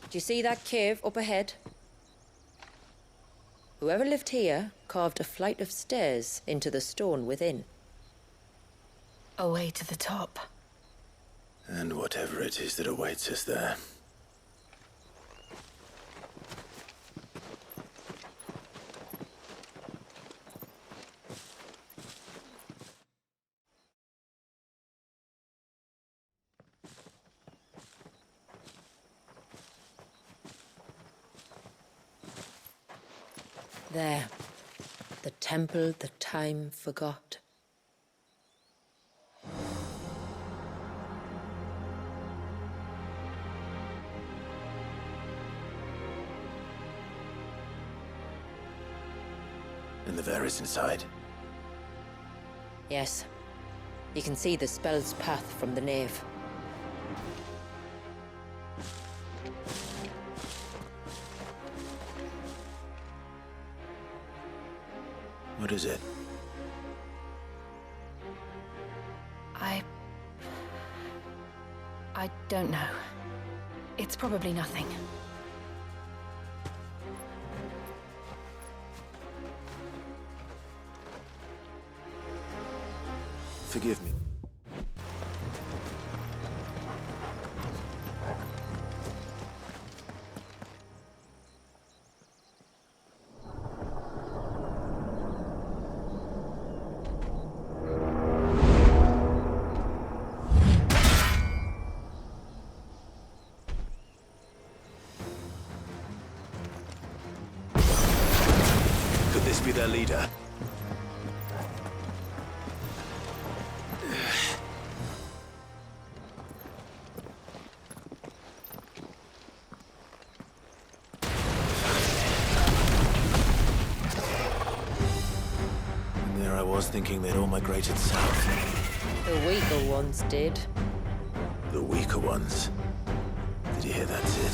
Do you see that cave up ahead? Whoever lived here carved a flight of stairs into the stone within. A way to the top. And whatever it is that awaits us there. There. The temple that time forgot. And the Ver is inside? Yes. You can see the spell's path from the nave. What is it? I don't know. It's probably nothing. Forgive me. Could this be their leader? Thinking they'd all migrated south. The weaker ones did. The weaker ones? Did you hear that, Sid?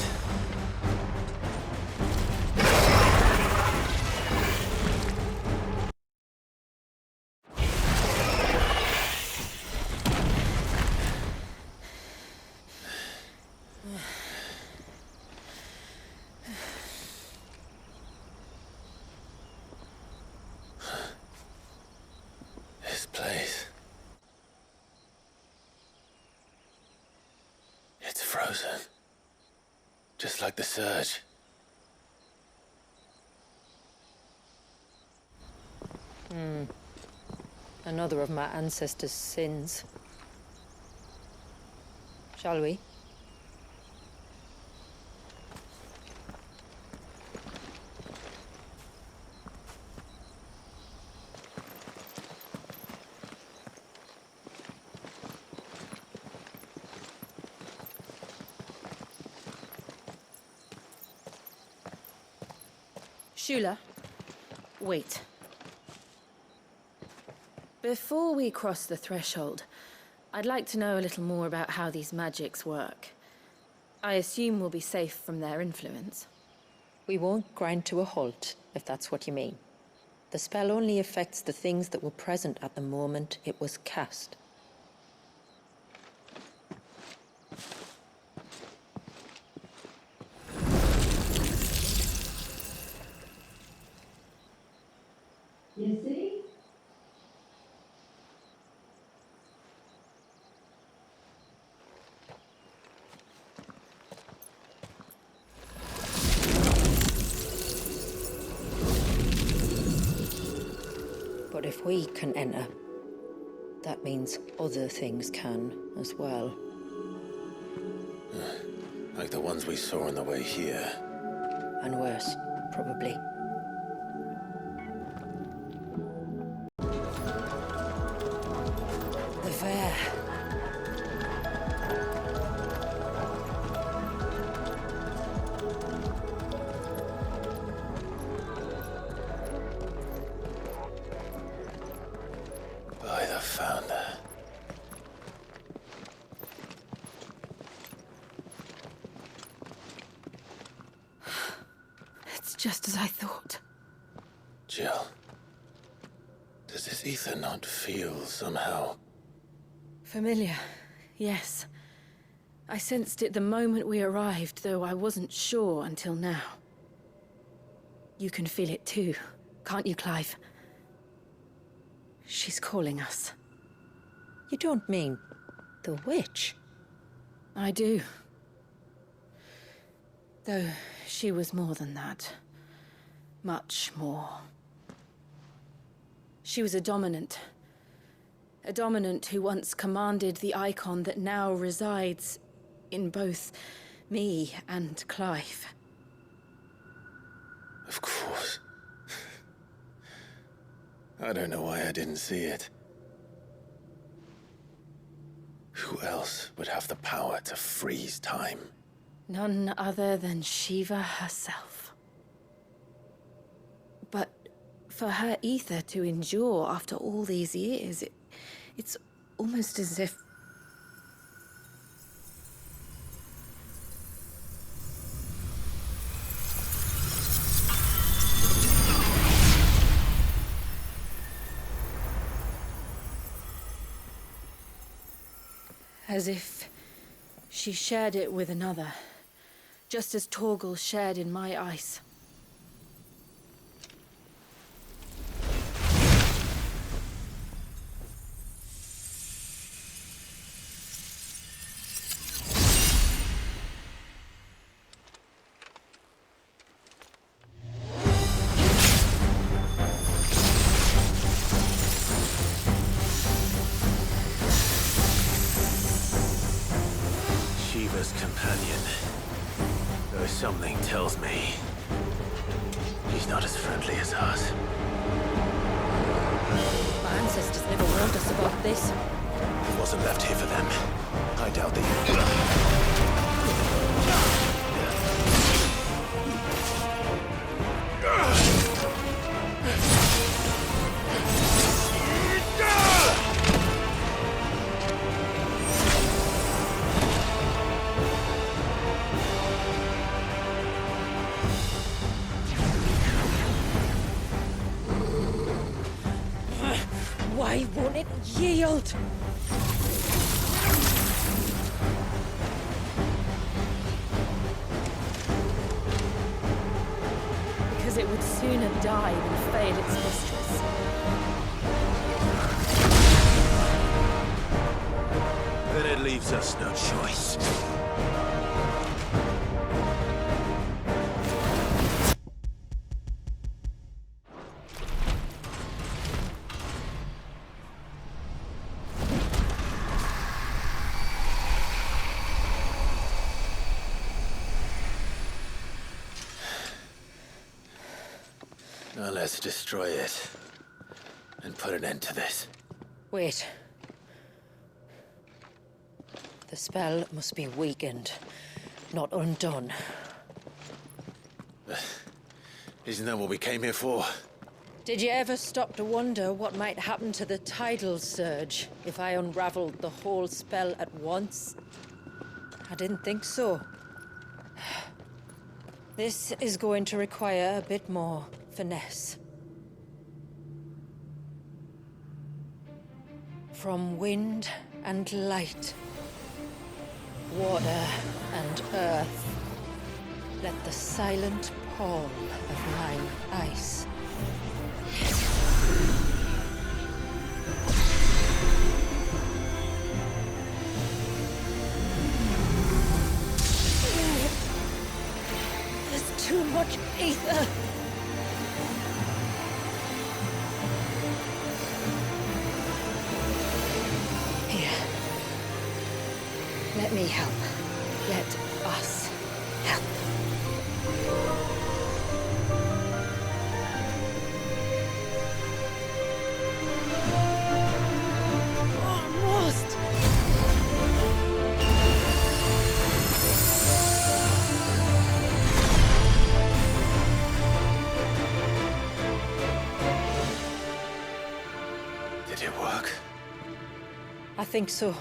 Just like the surge. Another of my ancestors' sins. Shall we? Shula, wait. Before we cross the threshold, I'd like to know a little more about how these magics work. I assume we'll be safe from their influence. We won't grind to a halt, if that's what you mean. The spell only affects the things that were present at the moment it was cast. You see? But if we can enter, that means other things can as well. Like the ones we saw on the way here. And worse, probably. The fair. By the founder. It's just as I thought. Jill, does this ether not feel somehow? Familiar, yes. I sensed it the moment we arrived, though I wasn't sure until now. You can feel it too, can't you, Clive? She's calling us. You don't mean the witch? I do. Though she was more than that. Much more. She was a dominant. A dominant who once commanded the icon that now resides in both me and Clive. Of course. I don't know why I didn't see it. Who else would have the power to freeze time? None other than Shiva herself. But for her ether to endure after all these years, it's almost as if... As if she shared it with another, just as Torgal shared in my ice. Shiva's companion. Though something tells me he's not as friendly as us. My ancestors never warned us about this. It wasn't left here for them. I doubt they... Why won't it yield? Because it would sooner die than fail its mistress. Then it leaves us no choice. Now let's destroy it and put an end to this. Wait. The spell must be weakened, not undone. Isn't that what we came here for? Did you ever stop to wonder what might happen to the tidal surge if I unraveled the whole spell at once? I didn't think so. This is going to require a bit more finesse. From wind and light, water and earth, let the silent pall of mine ice. There's too much ether. Let me help. Let us help. Almost! Did it work? I think so.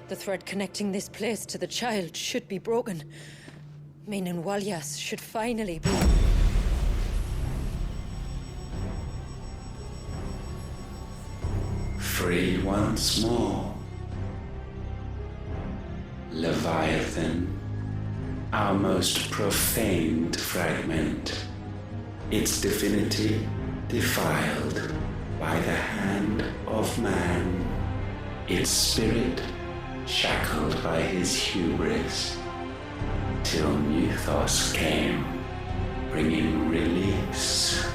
The thread connecting this place to the child should be broken. Meaning Walyas should finally be... Free once more. Leviathan, our most profaned fragment, its divinity defiled by the hand of man, its spirit shackled by his hubris, till Mythos came, bringing release.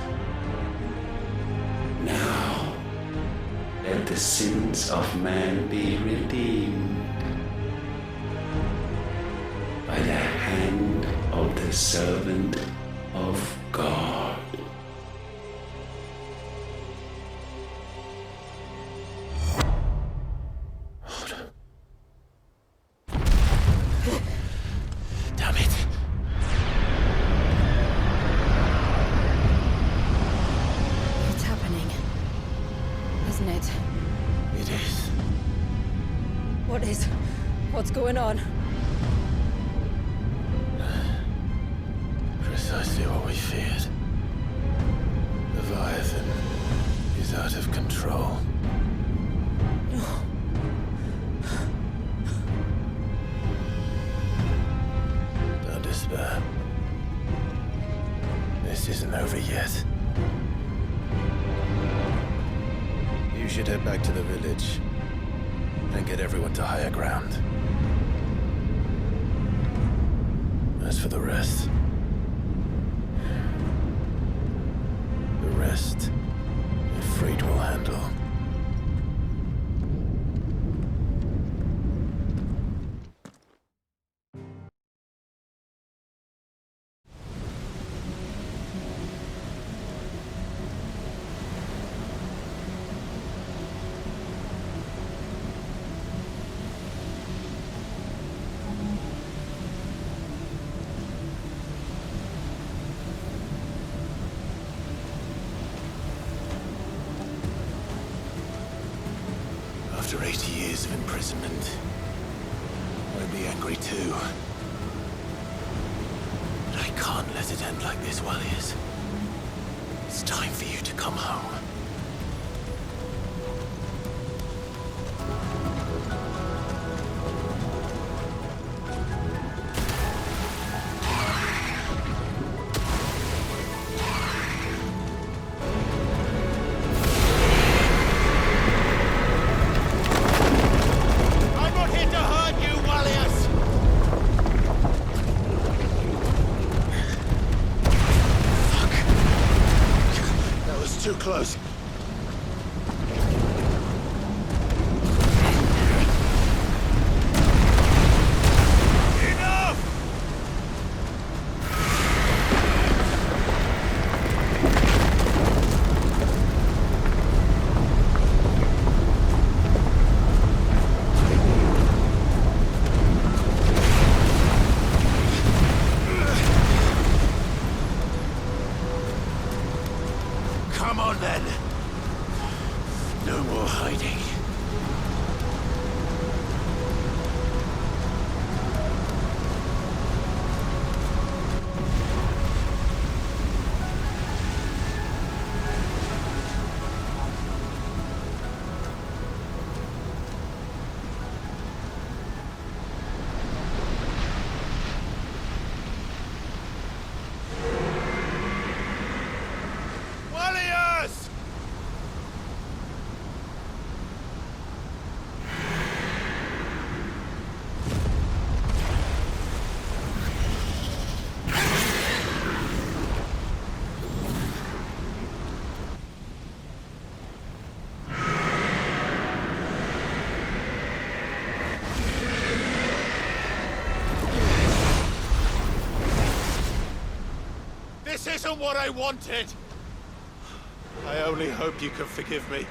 Now, let the sins of man be redeemed by the hand of the servant of God. Damn it. It's happening, isn't it? It is. What's going on? Precisely what we feared. Leviathan is out of control. Don't despair. This isn't over yet. You should head back to the village and get everyone to higher ground. As for the rest, Ifrit will handle. After 80 years of imprisonment, I'd be angry too. But I can't let it end like this, Walliers. It's time for you to come home. Too close. Enough! Come on then. No more hiding. Warriors! This isn't what I wanted! I only hope you can forgive me.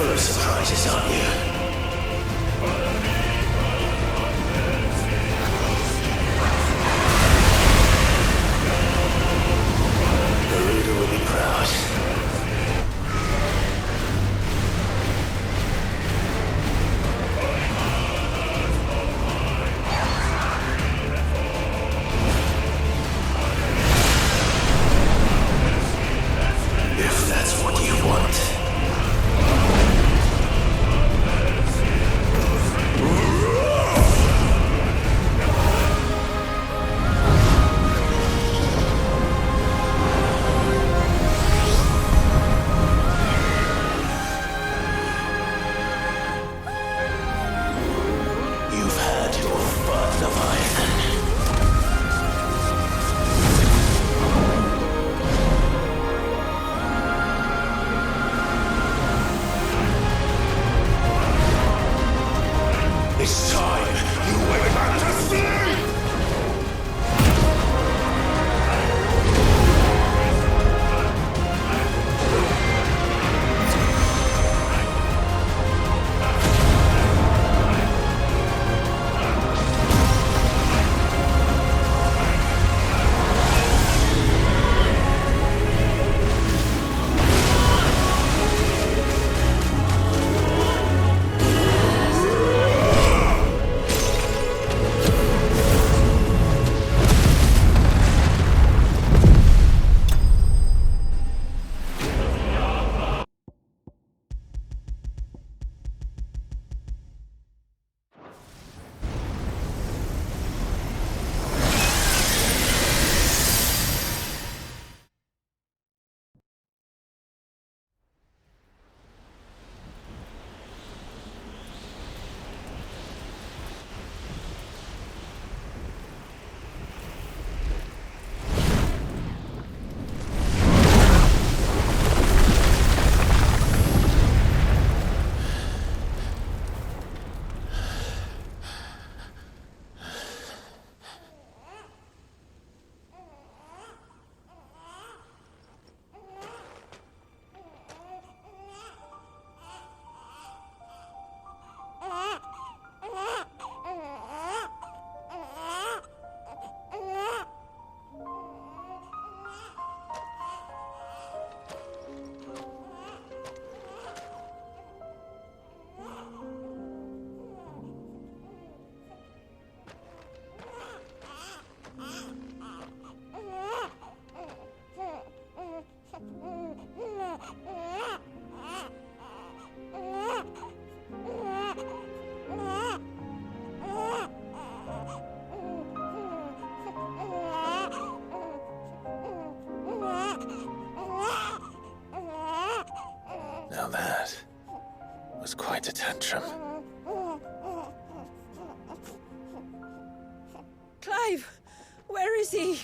full of surprises, aren't you? Garuda will be proud. If that's what you want. You've had your fun, Leviathan. It's time you went back to sleep! Now that was quite a tantrum. Clive! Where is he?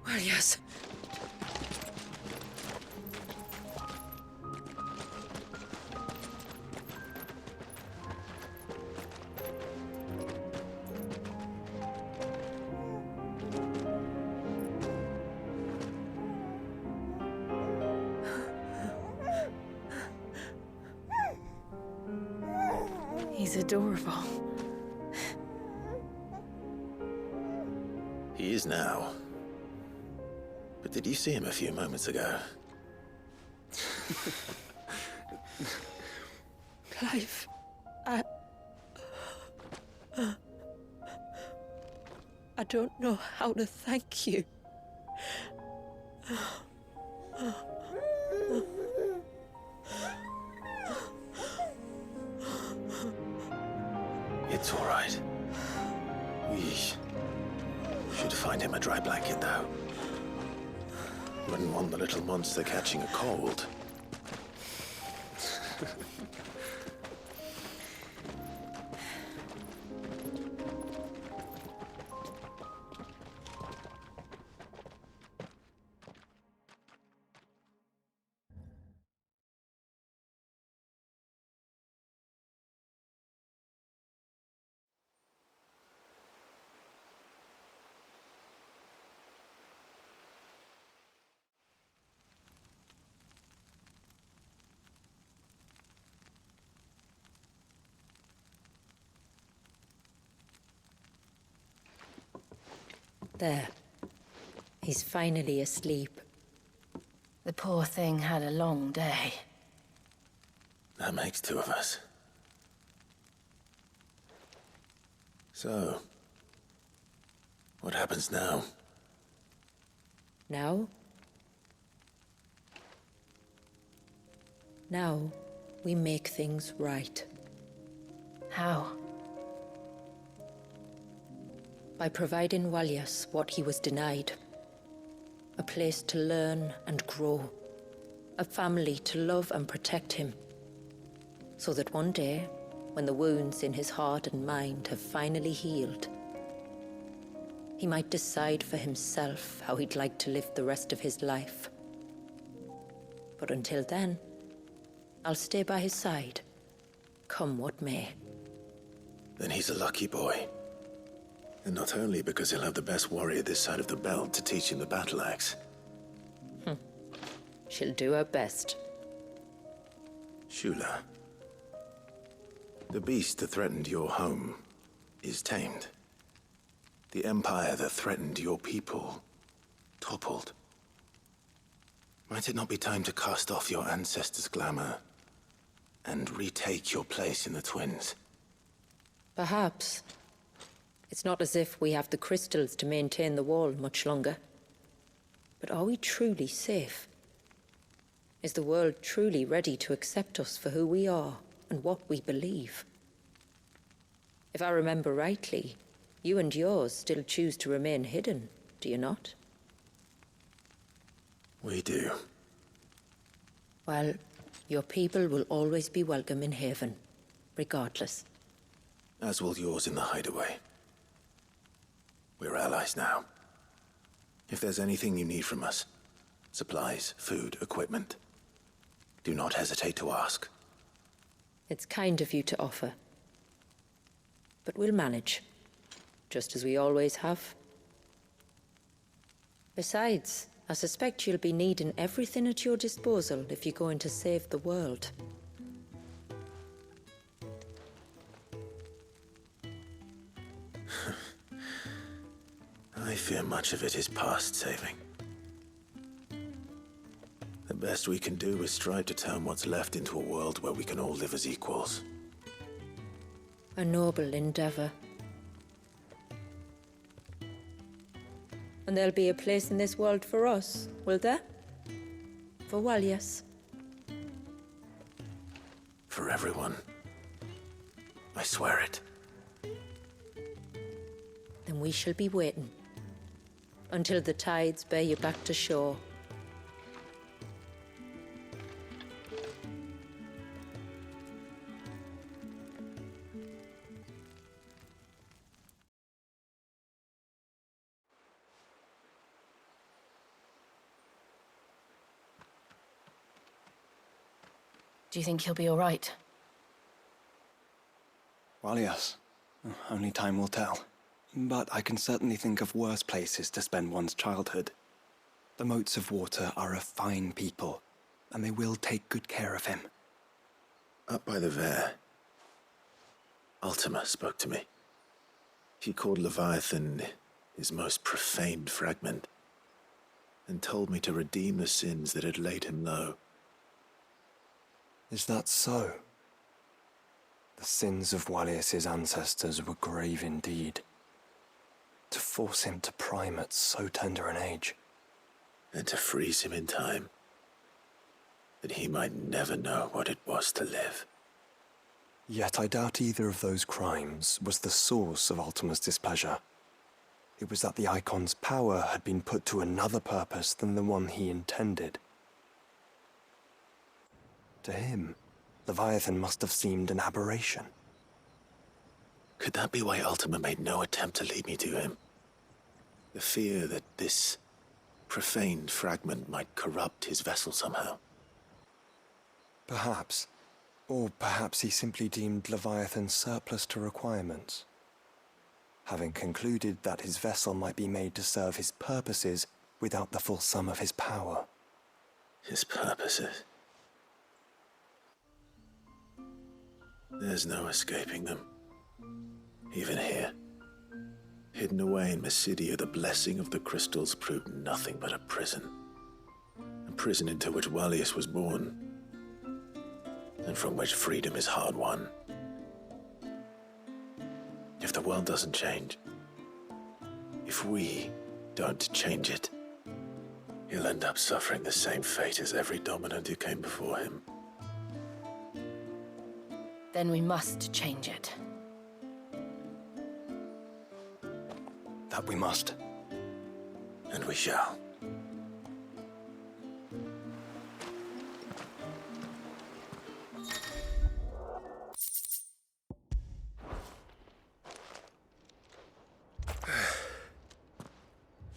Well, yes. He's adorable. He is now. But did you see him a few moments ago? Clive, I don't know how to thank you. It's all right. We should find him a dry blanket, though. Wouldn't want the little monster catching a cold. There. He's finally asleep. The poor thing had a long day. That makes two of us. So, what happens now? Now? Now, we make things right. How? By providing Walyas what he was denied. A place to learn and grow. A family to love and protect him. So that one day, when the wounds in his heart and mind have finally healed, he might decide for himself how he'd like to live the rest of his life. But until then, I'll stay by his side, come what may. Then he's a lucky boy. And not only because he'll have the best warrior this side of the belt to teach him the battle axe. She'll do her best. Shula. The beast that threatened your home is tamed. The empire that threatened your people toppled. Might it not be time to cast off your ancestors' glamour and retake your place in the Twins? Perhaps. It's not as if we have the crystals to maintain the wall much longer. But are we truly safe? Is the world truly ready to accept us for who we are and what we believe? If I remember rightly, you and yours still choose to remain hidden, do you not? We do. Well, your people will always be welcome in Haven, regardless. As will yours in the hideaway. We're allies now. If there's anything you need from us, supplies, food, equipment, do not hesitate to ask. It's kind of you to offer. But we'll manage, just as we always have. Besides, I suspect you'll be needing everything at your disposal if you're going to save the world. I fear much of it is past saving. The best we can do is strive to turn what's left into a world where we can all live as equals. A noble endeavor. And there'll be a place in this world for us, will there? For Walyas. For everyone. I swear it. Then we shall be waiting. Until the tides bear you back to shore. Do you think he'll be all right? Well, yes. Only time will tell. But I can certainly think of worse places to spend one's childhood. The Moats of Water are a fine people, and they will take good care of him. Up by the Vare, Ultima spoke to me. He called Leviathan his most profaned fragment, and told me to redeem the sins that had laid him low. Is that so? The sins of Walyas's ancestors were grave indeed. To force him to prime at so tender an age. And to freeze him in time, that he might never know what it was to live. Yet I doubt either of those crimes was the source of Ultima's displeasure. It was that the Icon's power had been put to another purpose than the one he intended. To him, Leviathan must have seemed an aberration. Could that be why Ultima made no attempt to lead me to him? The fear that this profaned fragment might corrupt his vessel somehow. Perhaps. Or perhaps he simply deemed Leviathan surplus to requirements. Having concluded that his vessel might be made to serve his purposes without the full sum of his power. His purposes. There's no escaping them. Even here. Hidden away in Mysidia, the blessing of the crystals proved nothing but a prison. A prison into which Wallius was born, and from which freedom is hard won. If the world doesn't change, if we don't change it, he'll end up suffering the same fate as every dominant who came before him. Then we must change it. That we must. And we shall.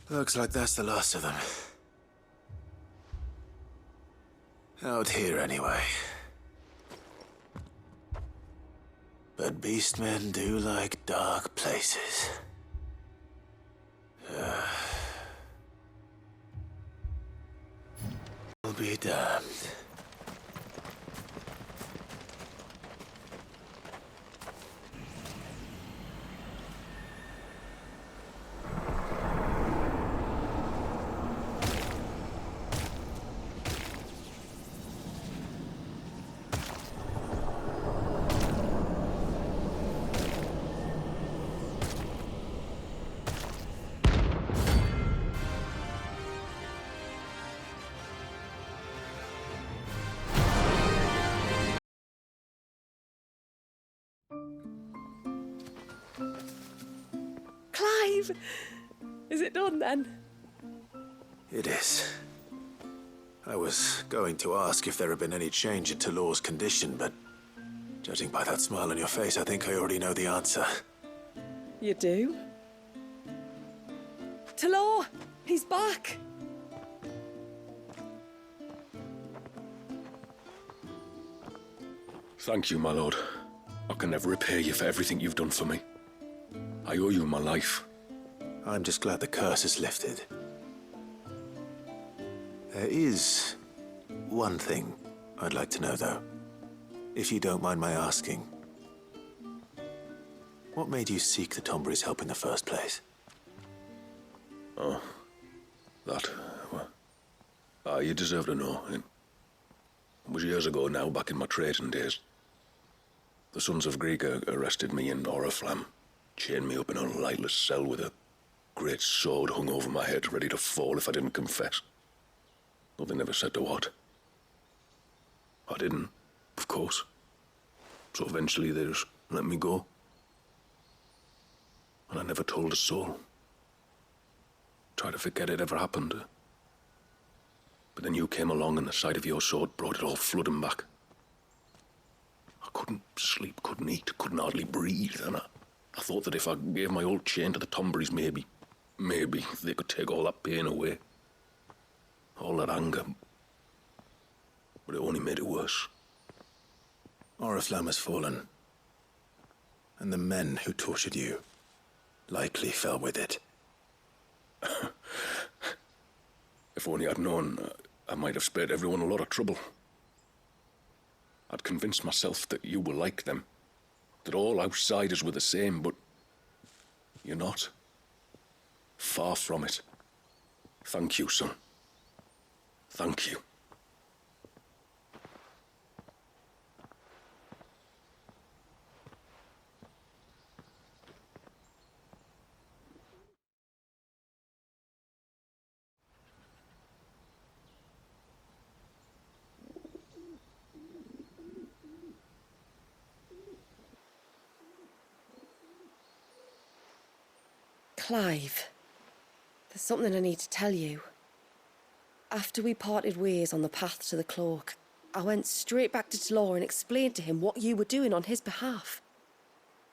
Looks like that's the last of them. Out here, anyway. But beastmen do like dark places. I'll be damned. Clive! Is it done then? It is. I was going to ask if there had been any change in Talor's condition, but judging by that smile on your face, I think I already know the answer. You do? Talor! He's back! Thank you, my lord. I can never repay you for everything you've done for me. I owe you my life. I'm just glad the curse is lifted. There is one thing I'd like to know, though. If you don't mind my asking. What made you seek the Tombury's help in the first place? Oh, that, well, you deserve to know. It was years ago now, back in my trading days. The Sons of Greek arrested me in Oriflamme, chained me up in a lightless cell with a great sword hung over my head, ready to fall if I didn't confess. Though they never said to what. I didn't, of course. So eventually they just let me go. And I never told a soul. Tried to forget it ever happened. But then you came along and the sight of your sword brought it all flooding back. I couldn't sleep, couldn't eat, couldn't hardly breathe, and I thought that if I gave my old chain to the Tomburys, maybe they could take all that pain away. All that anger. But it only made it worse. Oriflamme has fallen. And the men who tortured you likely fell with it. If only I'd known, I might have spared everyone a lot of trouble. I'd convinced myself that you were like them, that all outsiders were the same, but you're not. Far from it. Thank you, son. Thank you. Clive, there's something I need to tell you. After we parted ways on the path to the cloak, I went straight back to Talor and explained to him what you were doing on his behalf.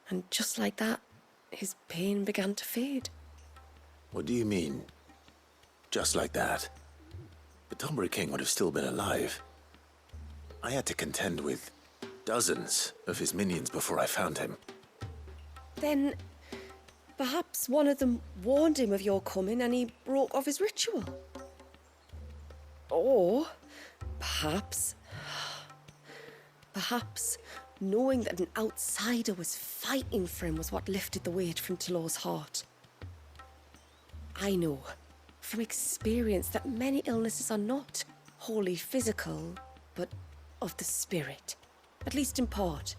And just like that, his pain began to fade. What do you mean? Just like that? The Tombury King would have still been alive. I had to contend with dozens of his minions before I found him. Then perhaps one of them warned him of your coming and he broke off his ritual. Or perhaps knowing that an outsider was fighting for him was what lifted the weight from Talor's heart. I know from experience that many illnesses are not wholly physical, but of the spirit, at least in part.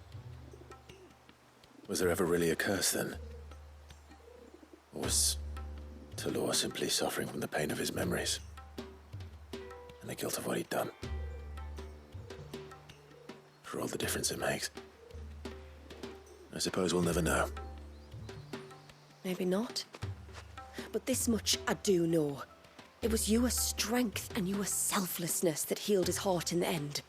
Was there ever really a curse then? Or was Talor simply suffering from the pain of his memories? And the guilt of what he'd done? For all the difference it makes. I suppose we'll never know. Maybe not. But this much I do know. It was your strength and your selflessness that healed his heart in the end.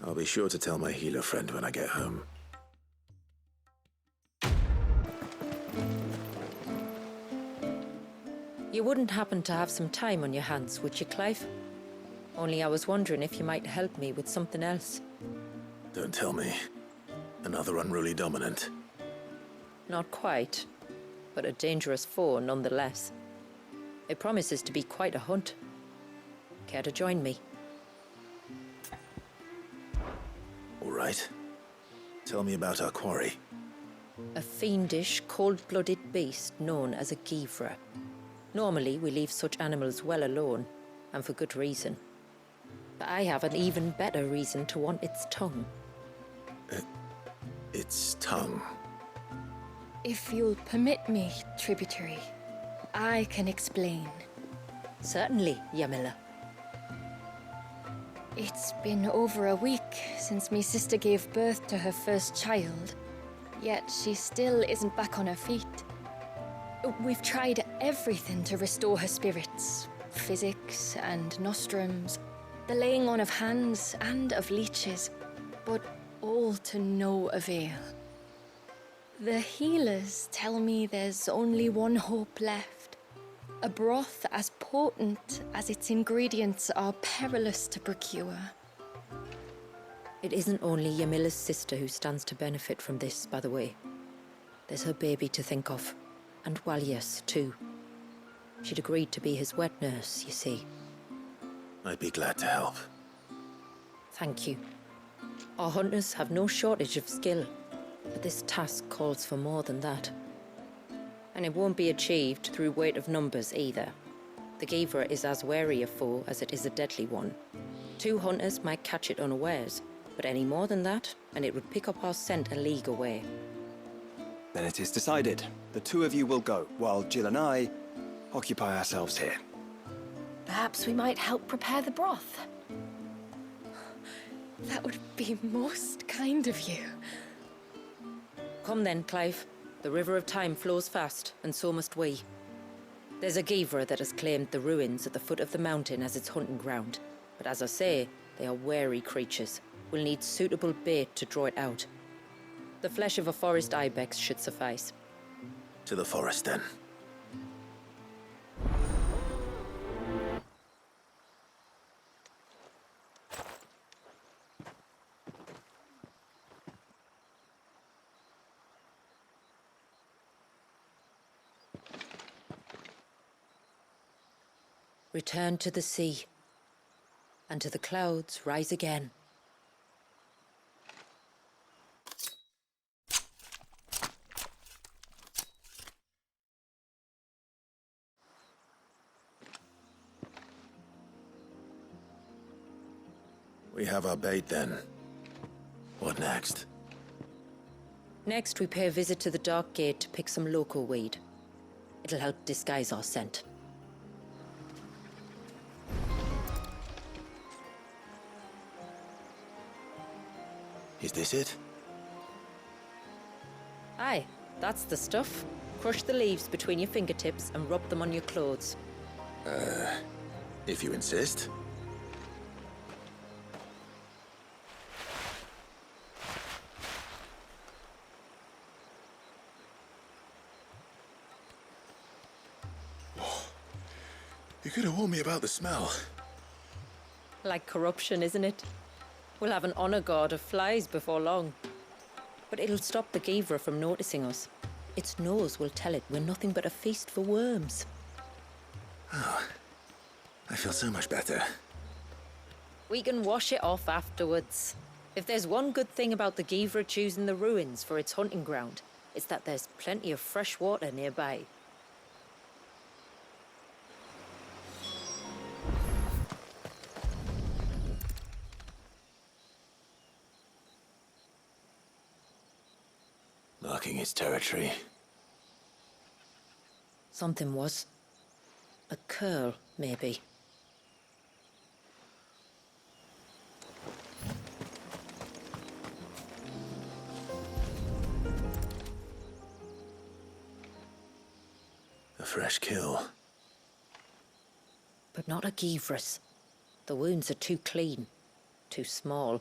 I'll be sure to tell my healer friend when I get home. You wouldn't happen to have some time on your hands, would you, Clive? Only I was wondering if you might help me with something else. Don't tell me. Another unruly dominant. Not quite, but a dangerous foe nonetheless. It promises to be quite a hunt. Care to join me? All right. Tell me about our quarry. A fiendish, cold-blooded beast known as a Givra. Normally, we leave such animals well alone, and for good reason. But I have an even better reason to want its tongue. Its tongue. If you'll permit me, tributary, I can explain. Certainly, Yamila. It's been over a week since me sister gave birth to her first child, yet she still isn't back on her feet. We've tried everything to restore her spirits, physics and nostrums, the laying on of hands and of leeches, but all to no avail. The healers tell me there's only one hope left. A broth as potent as its ingredients are perilous to procure. It isn't only Yamila's sister who stands to benefit from this, by the way. There's her baby to think of, and Walias, too. She'd agreed to be his wet nurse, you see. I'd be glad to help. Thank you. Our hunters have no shortage of skill, but this task calls for more than that. And it won't be achieved through weight of numbers either. The Givra is as wary a foe as it is a deadly one. 2 hunters might catch it unawares, but any more than that, and it would pick up our scent a league away. Then it is decided. The 2 of you will go, while Jill and I occupy ourselves here. Perhaps we might help prepare the broth. That would be most kind of you. Come then, Clive. The river of time flows fast, and so must we. There's a Givra that has claimed the ruins at the foot of the mountain as its hunting ground. But as I say, they are wary creatures. We'll need suitable bait to draw it out. The flesh of a forest ibex should suffice. To the forest, then. Return to the sea, and to the clouds rise again. We have our bait, then. What next? Next, we pay a visit to the Dark Gate to pick some local weed. It'll help disguise our scent. Is this it? Aye, that's the stuff. Crush the leaves between your fingertips and rub them on your clothes. If you insist. You could have warned me about the smell. Like corruption, isn't it? We'll have an honor guard of flies before long. But it'll stop the Givra from noticing us. Its nose will tell it we're nothing but a feast for worms. Oh, I feel so much better. We can wash it off afterwards. If there's one good thing about the Givra choosing the ruins for its hunting ground, It's that there's plenty of fresh water nearby. Marking its territory. Something was. A curl, maybe. A fresh kill. But not a Givras. The wounds are too clean, too small.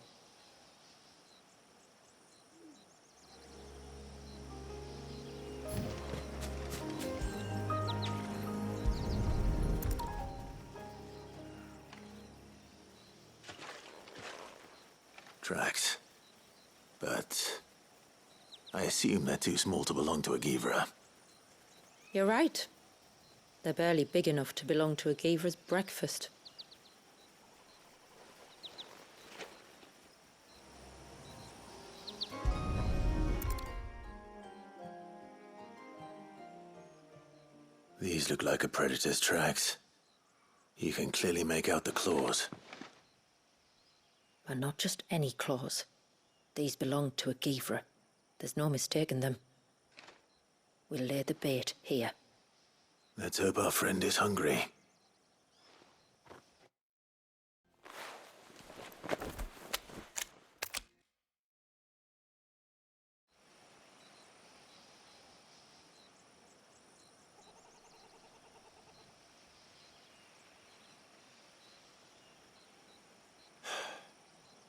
Tracks. But I assume they're too small to belong to a Givra. You're right. They're barely big enough to belong to a Givra's breakfast. These look like a predator's tracks. You can clearly make out the claws. But not just any claws. These belong to a Givra. There's no mistaking them. We'll lay the bait here. Let's hope our friend is hungry.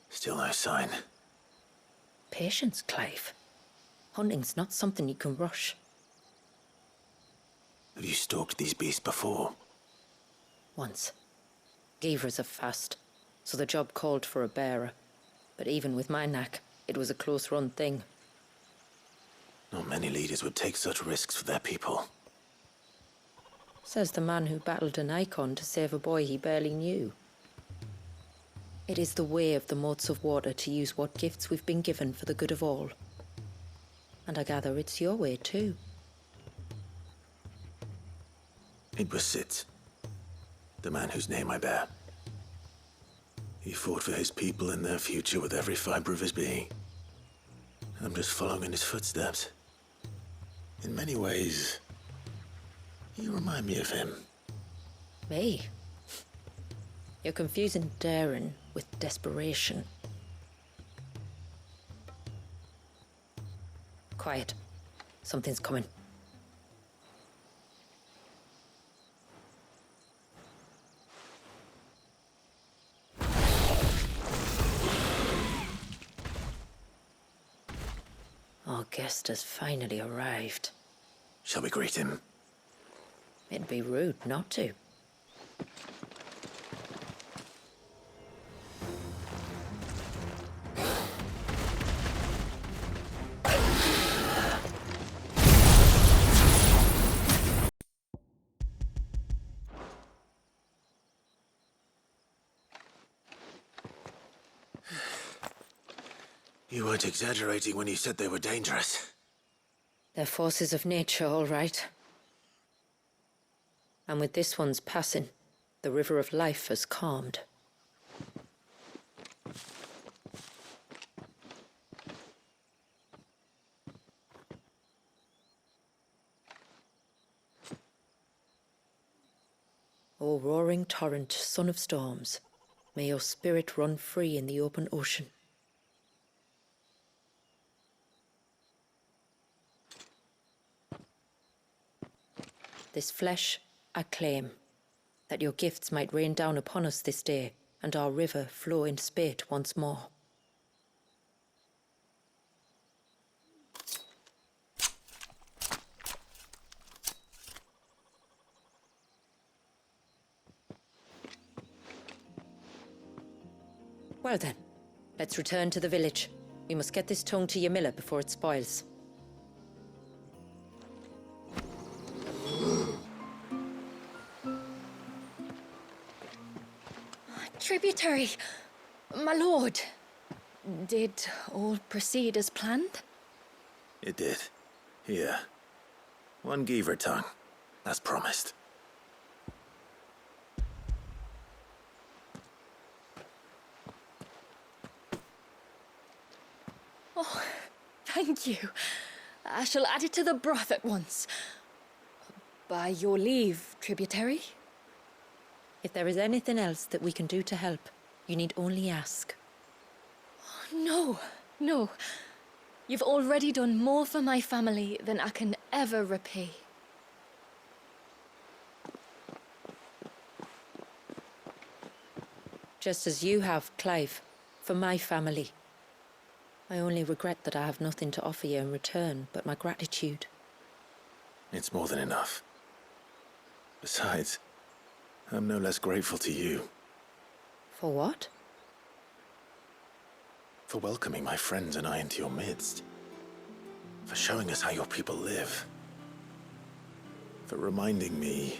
Still no sign. Patience, Clive. Hunting's not something you can rush. Have you stalked these beasts before? Once. Givras are fast, so the job called for a bearer. But even with my knack, it was a close-run thing. Not many leaders would take such risks for their people. Says the man who battled an icon to save a boy he barely knew. It is the way of the moats of water to use what gifts we've been given for the good of all. And I gather it's your way too. It was Sid, the man whose name I bear. He fought for his people and their future with every fiber of his being. I'm just following in his footsteps. In many ways, you remind me of him. Me? You're confusing daring with desperation. Quiet. Something's coming. Our guest has finally arrived. Shall we greet him? It'd be rude not to. You weren't exaggerating when you said they were dangerous. They're forces of nature, all right. And with this one's passing, the river of life has calmed. O roaring torrent, son of storms, may your spirit run free in the open ocean. This flesh I claim, that your gifts might rain down upon us this day, and our river flow in spate once more. Well then, let's return to the village. We must get this tongue to Yamila before it spoils. Tributary, my lord. Did all proceed as planned? It did. Here. 1 Geaver tongue, as promised. Oh, thank you. I shall add it to the broth at once. By your leave, tributary. If there is anything else that we can do to help, you need only ask. No, no. You've already done more for my family than I can ever repay. Just as you have, Clive, for my family. I only regret that I have nothing to offer you in return but my gratitude. It's more than enough. Besides, I'm no less grateful to you. For what? For welcoming my friends and I into your midst. For showing us how your people live. For reminding me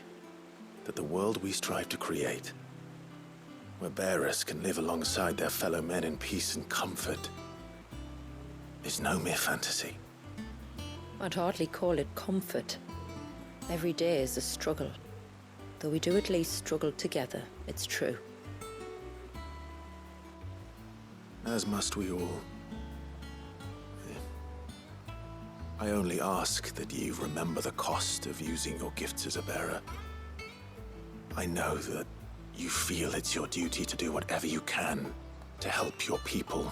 that the world we strive to create, where bearers can live alongside their fellow men in peace and comfort, is no mere fantasy. I'd hardly call it comfort. Every day is a struggle. Though we do at least struggle together, it's true. As must we all. I only ask that you remember the cost of using your gifts as a bearer. I know that you feel it's your duty to do whatever you can to help your people.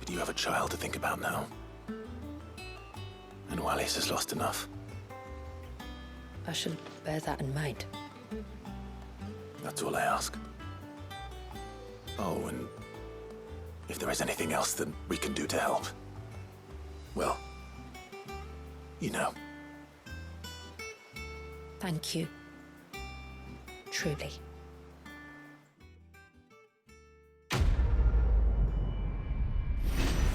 But you have a child to think about now. And Wallis has lost enough. I shall bear that in mind. That's all I ask. Oh, and if there is anything else that we can do to help, well, you know. Thank you. Truly.